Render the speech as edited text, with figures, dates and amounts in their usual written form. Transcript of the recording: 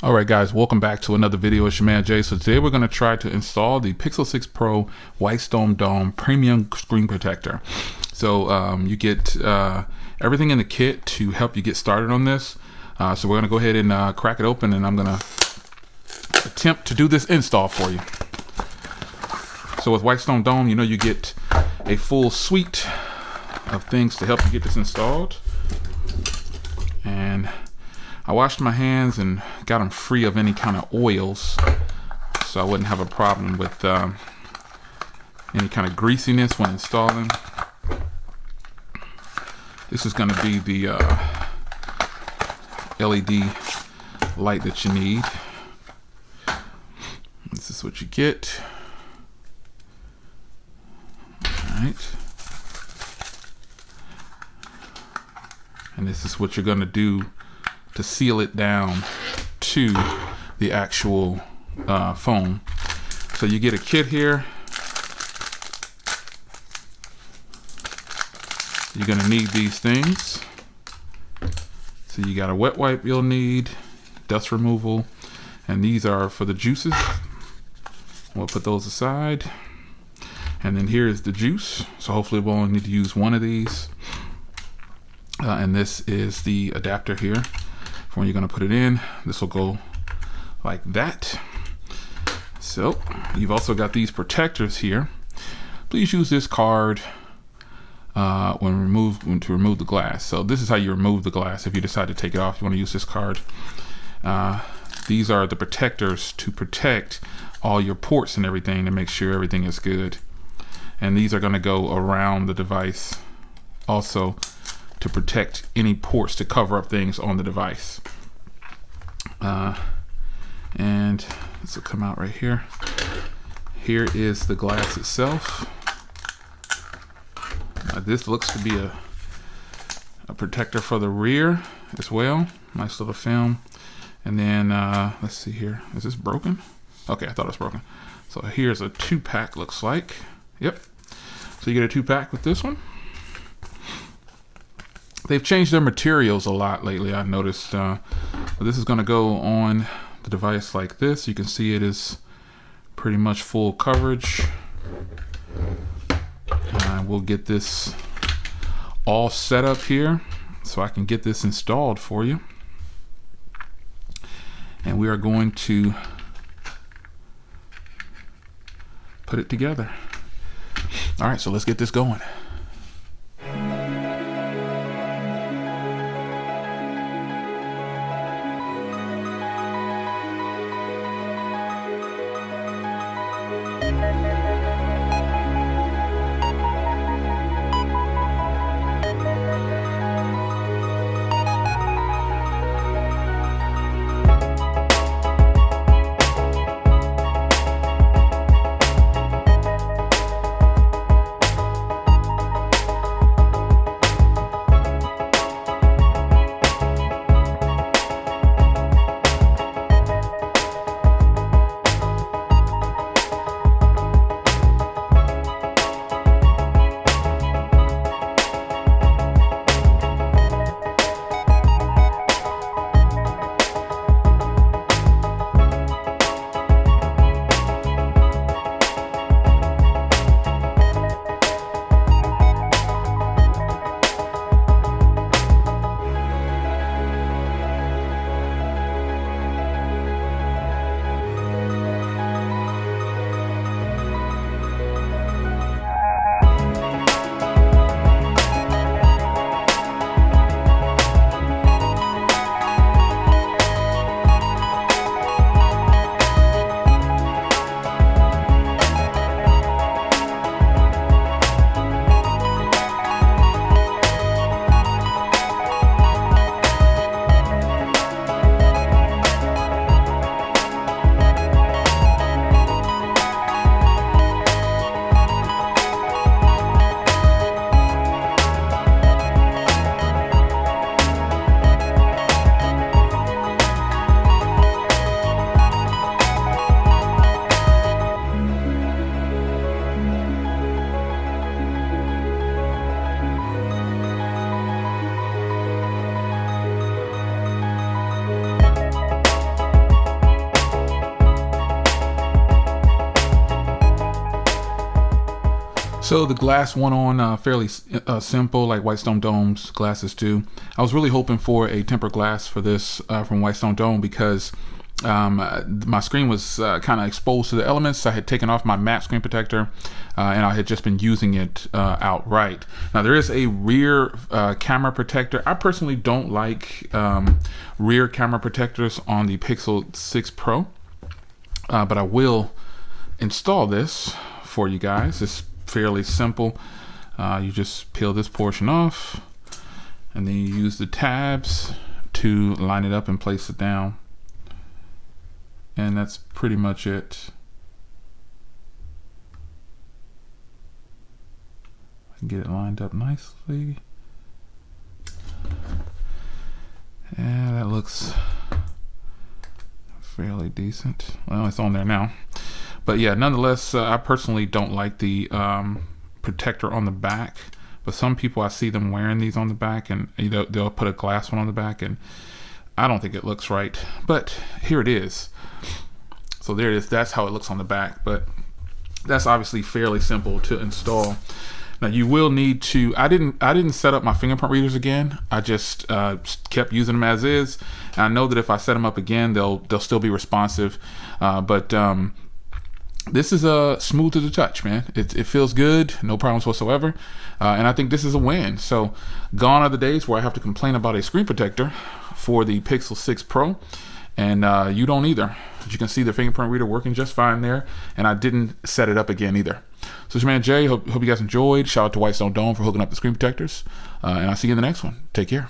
All right, guys, welcome back to another video. It's your man Jay. So today we're going to try to install the Pixel 6 Pro Whitestone Dome Premium Screen Protector. So you get everything in the kit to help you get started on this. So we're going to go ahead and crack it open, and I'm going to attempt to do this install for you. So with Whitestone Dome, you know, you get a full suite of things to help you get this installed. And I washed my hands and got them free of any kind of oils, so I wouldn't have a problem with any kind of greasiness when installing. This is going to be the LED light that you need. This is what you get. All right. And this is what you're going to do to seal it down to the actual phone. So you get a kit here. You're gonna need these things. So you got a wet wipe you'll need, dust removal, and these are for the juices. We'll put those aside. And then here is the juice. So hopefully we'll only need to use one of these. And this is the adapter here. When you're going to put it in, this will go like that. So you've also got these protectors here. Please use this card to remove the glass. So this is how you remove the glass. If you decide to take it off, you want to use this card. These are the protectors to protect all your ports and everything, to make sure everything is good. And these are going to go around the device also, to protect any ports, to cover up things on the device. And this will come out right here. Here is the glass itself. This looks to be a protector for the rear as well. Nice little film. And then let's see here. Is this broken? Okay, I thought it was broken. So here's a 2-pack, looks like. Yep. So you get a 2-pack with this one. They've changed their materials a lot lately, I've noticed. This is going to go on the device like this. You can see it is pretty much full coverage. We'll get this all set up here so I can get this installed for you. And we are going to put it together. All right, so let's get this going. So the glass went on fairly simple, like Whitestone Dome's glasses do. I was really hoping for a tempered glass for this from Whitestone Dome because my screen was kind of exposed to the elements. I had taken off my matte screen protector and I had just been using it outright. Now there is a rear camera protector. I personally don't like rear camera protectors on the Pixel 6 Pro, but I will install this for you guys. It's fairly simple. You just peel this portion off and then you use the tabs to line it up and place it down, and that's pretty much it. I can get it lined up nicely. Yeah, that looks fairly decent. Well, it's on there now. But yeah, nonetheless, I personally don't like the protector on the back. But some people, I see them wearing these on the back, and they'll put a glass one on the back, and I don't think it looks right. But here it is. So there it is. That's how it looks on the back. But that's obviously fairly simple to install. Now you will need to. I didn't set up my fingerprint readers again. I just kept using them as is. And I know that if I set them up again, they'll still be responsive. But this is smooth to the touch, man. It feels good, no problems whatsoever, and I think this is a win. So gone are the days where I have to complain about a screen protector for the Pixel 6 Pro, and you don't either. As you can see, the fingerprint reader working just fine there, and I didn't set it up again either. So it's your man Jay. Hope you guys enjoyed. Shout out to Whitestone Dome for hooking up the screen protectors, and I'll see you in the next one. Take care.